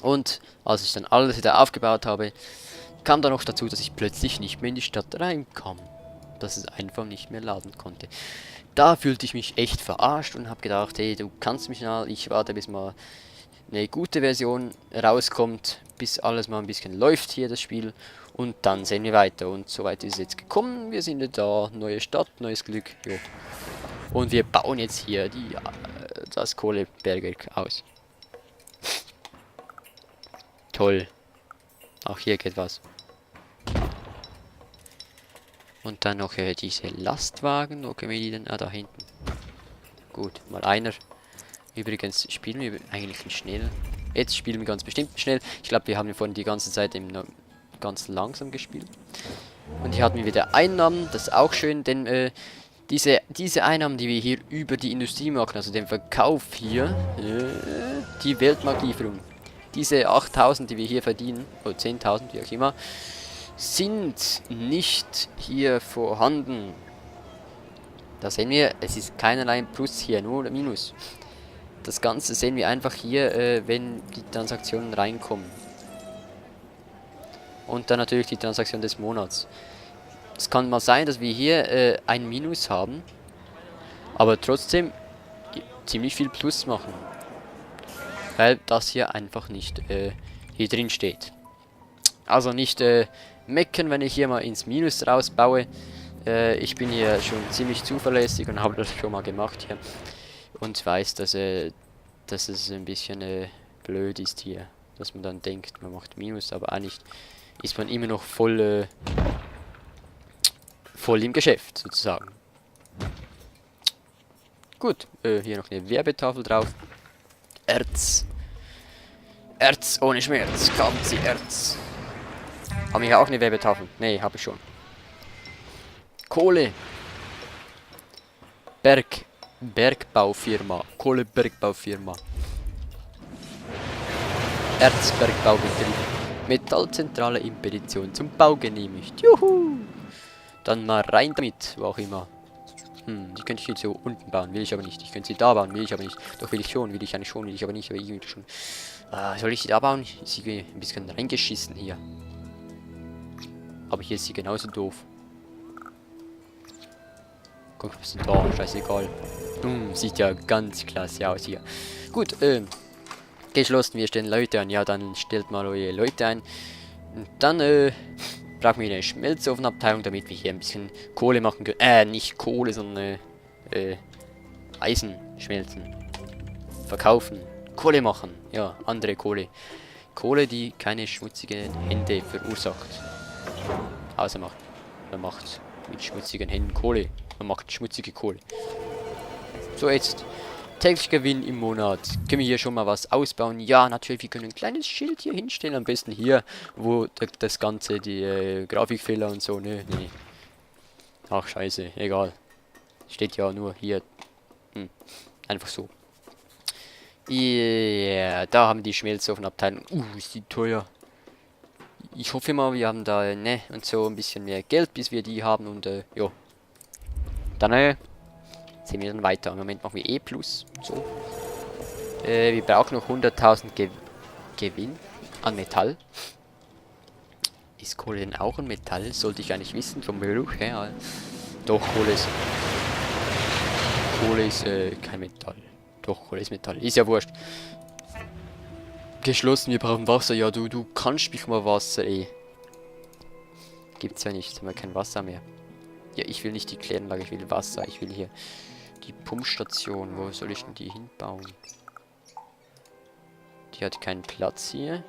Und als ich dann alles wieder aufgebaut habe, kam dann noch dazu, dass ich plötzlich nicht mehr in die Stadt reinkam. Dass es einfach nicht mehr laden konnte. Da fühlte ich mich echt verarscht und habe gedacht, hey, du kannst mich mal, ich warte bis mal eine gute Version rauskommt, bis alles mal ein bisschen läuft hier, das Spiel. Und dann sehen wir weiter. Und soweit ist es jetzt gekommen. Wir sind da, neue Stadt, neues Glück. Jo. Und wir bauen jetzt hier das Kohlebergwerk aus. Toll. Auch hier geht was. Und dann noch diese Lastwagen. Wo können wir die denn? Ah, da hinten. Gut, mal einer. Übrigens spielen wir eigentlich schnell. Jetzt spielen wir ganz bestimmt schnell. Ich glaube, wir haben vorhin die ganze Zeit ganz langsam gespielt. Und hier hatten wir wieder Einnahmen. Das ist auch schön, denn diese Einnahmen, die wir hier über die Industrie machen, also den Verkauf hier, die Weltmarktlieferung, diese 8000, die wir hier verdienen, oder 10.000, wie auch immer, sind nicht hier vorhanden. Da sehen wir, es ist keinerlei Plus hier, nur Minus. Das Ganze sehen wir einfach hier, wenn die Transaktionen reinkommen. Und dann natürlich die Transaktion des Monats. Es kann mal sein, dass wir hier ein Minus haben, aber trotzdem ziemlich viel Plus machen. Weil das hier einfach nicht hier drin steht. Also nicht meckern, wenn ich hier mal ins Minus rausbaue. Ich bin hier schon ziemlich zuverlässig und habe das schon mal gemacht hier. Und weiß, dass es ein bisschen blöd ist hier. Dass man dann denkt, man macht Minus, aber eigentlich ist man immer noch voll im Geschäft, sozusagen. Gut, hier noch eine Werbetafel drauf. Erz. Erz ohne Schmerz. Kaufen Sie Erz. Haben wir hier auch eine Werbetafel? Nee, habe ich schon. Kohle. Bergbaufirma. Kohlebergbaufirma. Erzbergbaubetrieb. Metallzentrale Impedition zum Bau genehmigt. Juhu! Dann mal rein damit, wo auch immer. Die könnte ich jetzt so unten bauen, will ich aber nicht. Ich könnte sie da bauen, will ich aber nicht. Doch will ich schon, will ich eigentlich schon, will ich aber nicht, aber irgendwie schon. Soll ich sie da bauen? Ist sie ein bisschen reingeschissen hier. Aber hier ist sie genauso doof. Guck, was ist denn da? Scheißegal. Sieht ja ganz klasse aus hier. Gut, geschlossen, wir stellen Leute an. Ja, dann stellt mal eure Leute ein. Und dann, brauchen wir eine Schmelzofenabteilung, damit wir hier ein bisschen Kohle machen können. Nicht Kohle, sondern, Eisen schmelzen. Verkaufen. Kohle machen. Ja, andere Kohle. Kohle, die keine schmutzigen Hände verursacht. Außer man macht mit schmutzigen Händen Kohle. Man macht schmutzige Kohle. So, jetzt. Täglich Gewinn im Monat. Können wir hier schon mal was ausbauen? Ja, natürlich. Wir können ein kleines Schild hier hinstellen. Am besten hier, wo das Ganze, die Grafikfehler und so. Ne, nee. Ach, scheiße. Egal. Steht ja nur hier. Einfach so. Yeah, da haben wir die Schmelzofenabteilung. Ist die teuer. Ich hoffe mal, wir haben da, ne, und so ein bisschen mehr Geld, bis wir die haben und, jo. Dann, sehen wir dann weiter. Im Moment machen wir E+. So. Wir brauchen noch 100.000 Gewinn an Metall. Ist Kohle denn auch ein Metall? Sollte ich eigentlich wissen vom Geruch her. Doch, Kohle ist kein Metall. Doch, Kohle ist Metall. Ist ja wurscht. Geschlossen, wir brauchen Wasser. Ja, du kannst mich mal Wasser, ey. Gibt's ja nicht, haben wir kein Wasser mehr. Ja, ich will nicht die Kläranlage, ich will Wasser. Ich will hier die Pumpstation. Wo soll ich denn die hinbauen? Die hat keinen Platz hier.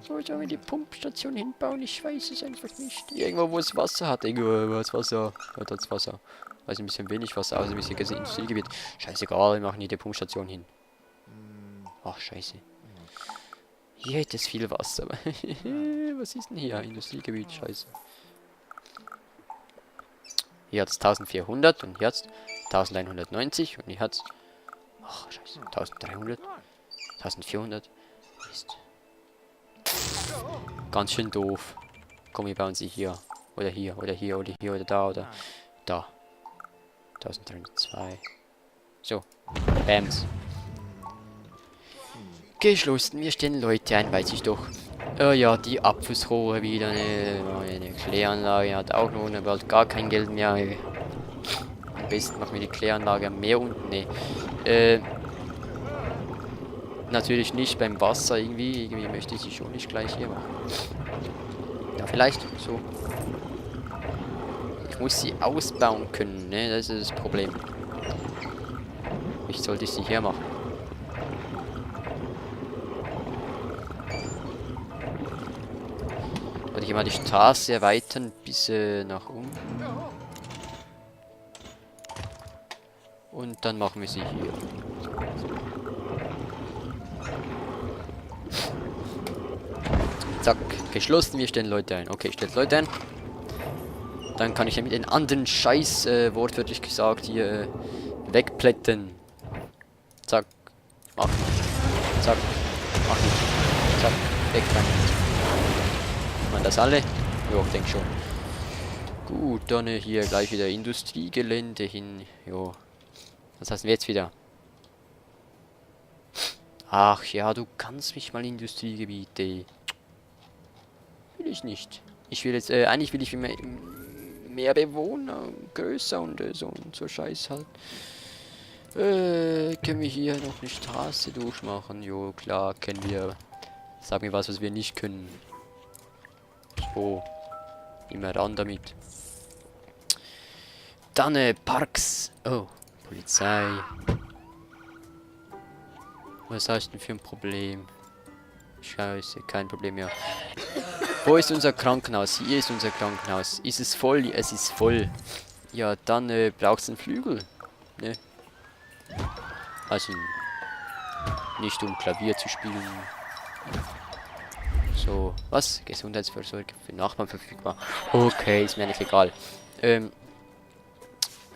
Wo sollen wir die Pumpstation hinbauen? Ich weiß es einfach nicht. Irgendwo, wo es Wasser hat. Irgendwo, wo es Wasser hat. Das Wasser. Also ein bisschen wenig Wasser, also ein bisschen Industriegebiet. Scheißegal, wir machen hier die Pumpstation hin. Ach, scheiße. Hier hätte es viel Wasser. Was ist denn hier? Industriegebiet, scheiße. Hier hat es 1400 und hier hat es 1190 und hier hat es... Ach, scheiße. 1300. 1400. Mist. Ganz schön doof. Komm, wir bauen sie hier. Oder hier, oder hier, oder hier, oder da, oder da. 1302. So. Bams. Geschlossen, wir stellen Leute ein, weiß ich doch. Ja, die Abflussrohre wieder, eine Kläranlage hat auch noch bald gar kein Geld mehr. Am besten machen wir die Kläranlage am Meer unten, natürlich nicht beim Wasser irgendwie möchte ich sie schon nicht gleich hier machen. Ja, vielleicht so. Ich muss sie ausbauen können, ne, das ist das Problem. Nicht sollte ich sie hier machen. Werde ich mal die Straße erweitern bis nach unten. Und dann machen wir sie hier. Zack, geschlossen, wir stellen Leute ein. Okay, stellt Leute ein. Dann kann ich ja mit den anderen Scheiß, wortwörtlich gesagt, hier wegplätten. Zack, mach. Zack, mach ich. Zack, weg damit. Man das alle? Ja, ich denke schon. Gut, dann hier gleich wieder Industriegelände hin. Jo. Was heißt denn jetzt wieder? Ach ja, du kannst mich mal Industriegebiete. Will ich nicht. Ich will jetzt, eigentlich will ich mehr Bewohner, größer und so Scheiß halt. Können wir hier noch eine Straße durchmachen? Jo, klar, können wir. Sag mir was wir nicht können. So. Immer ran damit. Dann, Parks. Oh, Polizei. Was hast du denn für ein Problem? Scheiße, kein Problem mehr. Wo ist unser Krankenhaus? Hier ist unser Krankenhaus. Ist es voll? Es ist voll. Ja, dann brauchst du einen Flügel. Ne? Also, nicht um Klavier zu spielen. So, was? Gesundheitsversorgung für Nachbarn verfügbar. Okay, ist mir nicht egal.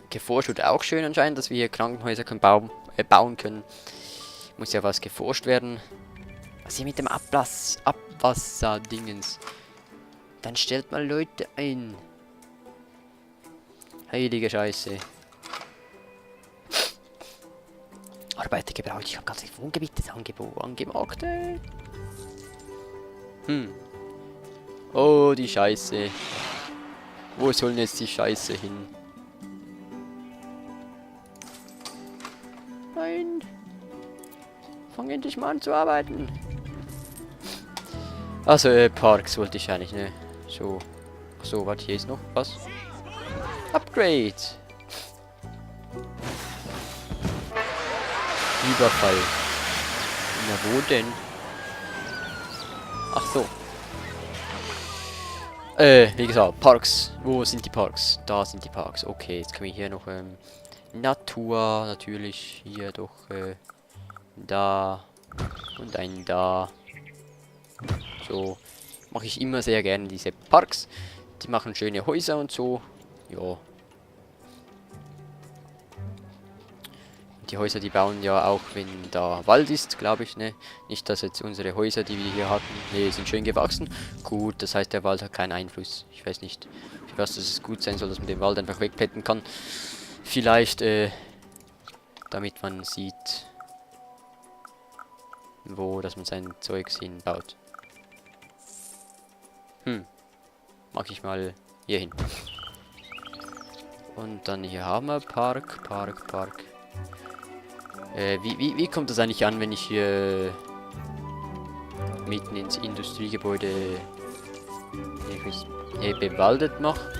Geforscht wird auch schön anscheinend, dass wir hier Krankenhäuser bauen können. Muss ja was geforscht werden. Was hier mit dem Abwasser-Dingens? Dann stellt mal Leute ein. Heilige Scheiße. Arbeiter gebraucht. Ich habe ganz viele Wohngebiete angemacht. Oh, die Scheiße. Wo sollen jetzt die Scheiße hin? Nein. Fang endlich mal an zu arbeiten. Also, Parks wollte ich eigentlich, ne? So. Achso, warte, hier ist noch was. Upgrade. Überfall. Na, wo denn? Ach so. Wie gesagt, Parks. Wo sind die Parks? Da sind die Parks. Okay, jetzt können wir hier noch, Natur, natürlich. Hier doch, da. Und ein da. So. Mache ich immer sehr gerne diese Parks. Die machen schöne Häuser und so. Ja. Die Häuser, die bauen ja auch, wenn da Wald ist, glaube ich, ne? Nicht, dass jetzt unsere Häuser, die wir hier hatten, ne, sind schön gewachsen. Gut, das heißt, der Wald hat keinen Einfluss. Ich weiß nicht, für was das gut sein soll, dass man den Wald einfach wegplätten kann. Vielleicht, damit man sieht, wo, dass man sein Zeugs hinbaut. Mach ich mal hier hin. Und dann hier haben wir Park. Wie kommt das eigentlich an, wenn ich hier mitten ins Industriegebäude bewaldet mache?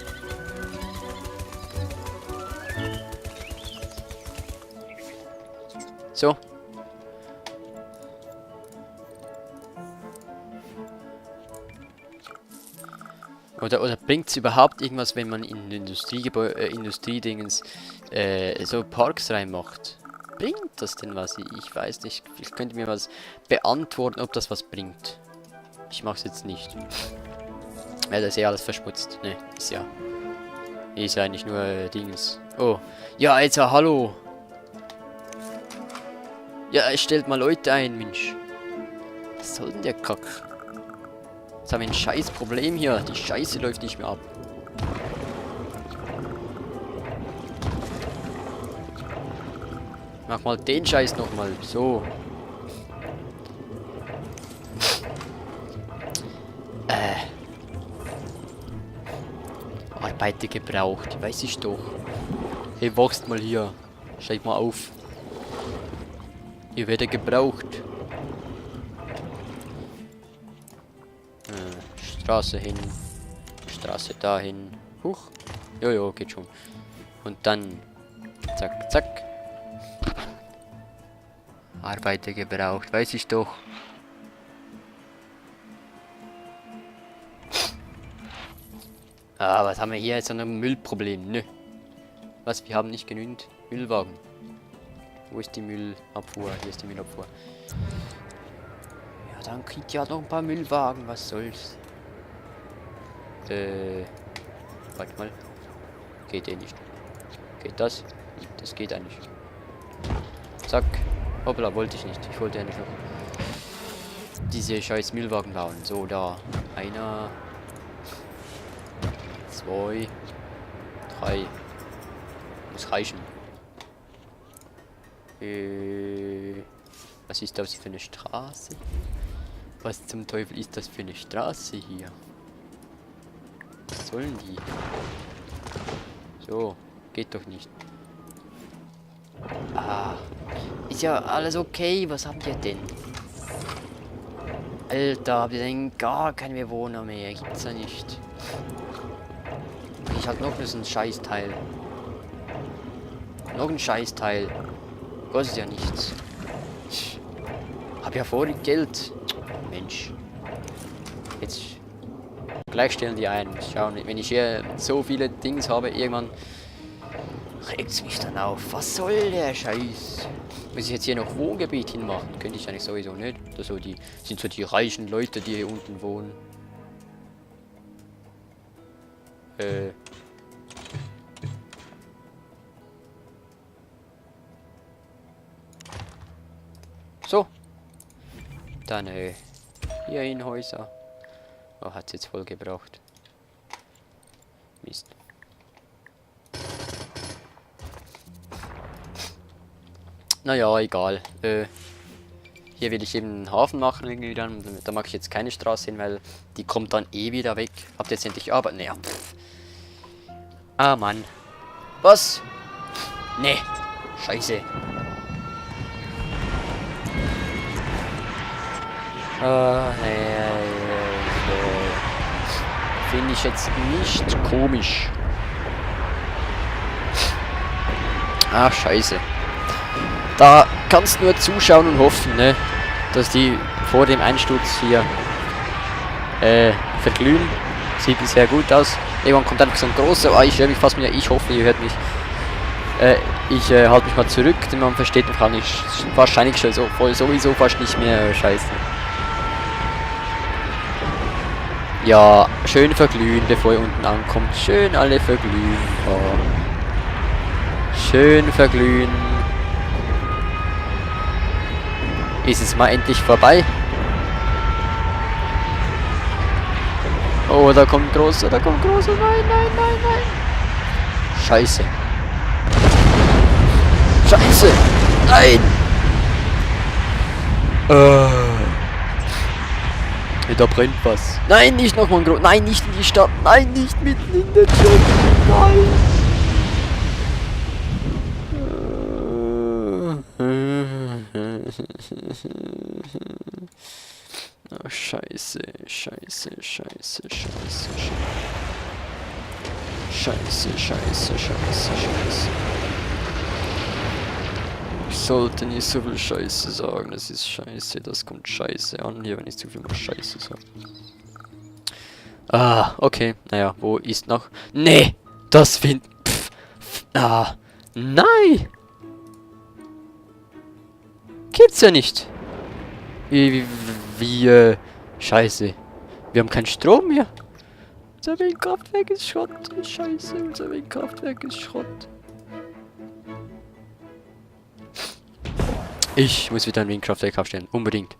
So. Oder bringt es überhaupt irgendwas, wenn man in Industriedingens so Parks reinmacht? Bringt das denn was? Ich weiß nicht. Vielleicht könnt ihr mir was beantworten, ob das was bringt. Ich mache es jetzt nicht. Weil das ist ja alles verschmutzt. Ne, ist ja eigentlich nur Dingens. Oh. Ja, jetzt hallo. Ja, stellt mal Leute ein, Mensch. Was soll denn der Kack? Jetzt haben wir ein scheiß Problem hier. Die Scheiße läuft nicht mehr ab. Mach mal den Scheiß nochmal. So. Arbeiter gebraucht, weiß ich doch. Hey, wachst mal hier. Steigt mal auf. Ihr werdet gebraucht. Straße hin. Straße dahin. Huch. Jojo, geht schon. Und dann. Zack, zack. Arbeiter gebraucht, weiß ich doch. Ah, was haben wir hier jetzt? Ein Müllproblem, ne? Was, wir haben nicht genügend Müllwagen. Wo ist die Müllabfuhr? Hier ist die Müllabfuhr. Ja, dann kriegt ihr halt noch ein paar Müllwagen, was soll's. Warte mal. Geht eh nicht. Geht das? Das geht eigentlich. Zack. Hoppla, wollte ich nicht. Ich wollte ja nicht noch diese scheiß Müllwagen bauen. So, da. Einer. 2. 3. Muss reichen. Was ist das für eine Straße? Was zum Teufel ist das für eine Straße hier? Was sollen die? So, geht doch nicht. Ah, ist ja alles okay. Was habt ihr denn? Alter, habt ihr denn gar keine Bewohner mehr? Gibt's ja nicht. Ich hab noch so ein Scheißteil. Noch ein Scheißteil. Kostet ja nichts. Ich hab ja voll Geld. Mensch. Jetzt gleich stellen die ein. Schauen, wenn ich hier so viele Dings habe, irgendwann regt's mich dann auf. Was soll der Scheiß? Muss ich jetzt hier noch Wohngebiet hinmachen? Könnte ich eigentlich sowieso nicht. Das so die, sind so die reichen Leute, die hier unten wohnen. So. Dann hier in Häuser. Oh, hat's jetzt voll gebraucht. Mist. Naja, egal. Hier will ich eben einen Hafen machen irgendwie dann. Da mag ich jetzt keine Straße hin, weil die kommt dann eh wieder weg. Habt ihr jetzt endlich Arbeit? Naja. Ah, Mann. Was? Nee. Scheiße. Finde ich jetzt nicht komisch. Ach, scheiße. Da kannst nur zuschauen und hoffen, ne, dass die vor dem Einsturz hier verglühen. Sieht sehr gut aus. Irgendwann kommt einfach so ein großer. Ich höre mich fast mehr. Ich hoffe, ihr hört mich. Ich halte mich mal zurück, denn man versteht mich nicht. Wahrscheinlich schon so voll sowieso fast nicht mehr. Scheiße. Ja, schön verglühen, bevor ihr unten ankommt. Schön alle verglühen. Oh. Schön verglühen. Ist es mal endlich vorbei? Oh, da kommt ein großer, da kommt ein großer. Nein, nein, nein, nein. Scheiße. Scheiße. Nein. Da brennt was. Nein, nicht nochmal ein großer. Nein, nicht in die Stadt. Nein, nicht mitten in der Stadt. Nein. Oh, scheiße, scheiße, scheiße, scheiße, scheiße, scheiße, scheiße, scheiße. Ich sollte nicht so viel Scheiße sagen, das ist scheiße, das kommt scheiße an, hier wenn ich zu viel mal Scheiße sage. Ah, okay, naja, wo ist noch? Nee, das find... Ah, nein! Gibt's ja nicht. Scheiße. Wir haben keinen Strom mehr. Unser Windkraftwerk ist Schrott. Scheiße, unser Windkraftwerk ist Schrott. Ich muss wieder ein Windkraftwerk aufstellen. Unbedingt.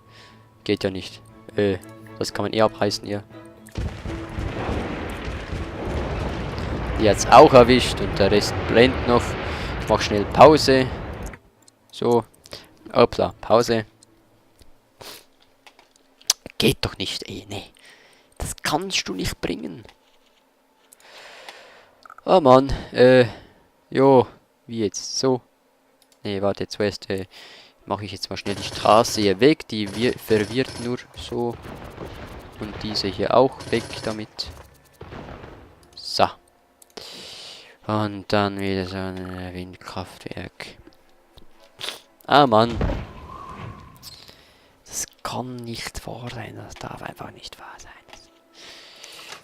Geht ja nicht. Das kann man eher abreißen, ja. Die hat's auch erwischt und der Rest brennt noch. Ich mach schnell Pause. So. Hoppla, Pause. Geht doch nicht, ey, nee. Das kann kannst du nicht bringen. Oh Mann, jo, wie jetzt? So. Nee, warte, zuerst mache ich jetzt mal schnell die Straße hier weg. Die verwirrt nur so. Und diese hier auch weg damit. So. Und dann wieder so ein Windkraftwerk. Ah Mann. Das kann nicht wahr sein. Das darf einfach nicht wahr sein.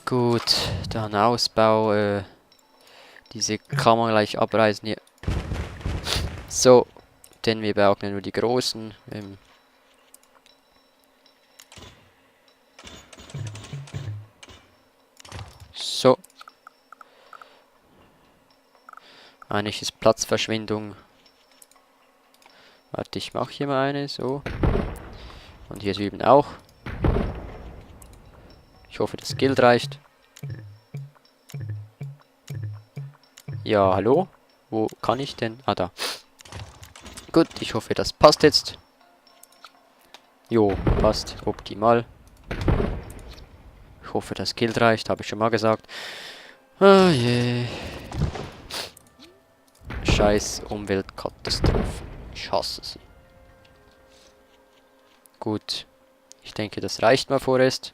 Gut, dann Ausbau. Diese kann man gleich abreißen hier. So. Denn wir brauchen ja nur die großen. So. Eigentlich ist Platzverschwendung. Warte, ich mache hier mal eine, so. Und hier drüben auch. Ich hoffe, das Geld reicht. Ja, hallo? Wo kann ich denn? Ah, da. Gut, ich hoffe, das passt jetzt. Jo, passt. Optimal. Ich hoffe, das Geld reicht, habe ich schon mal gesagt. Ah je. Scheiß Umweltkatastrophen. Ich hasse sie. Gut. Ich denke, das reicht mal vorerst.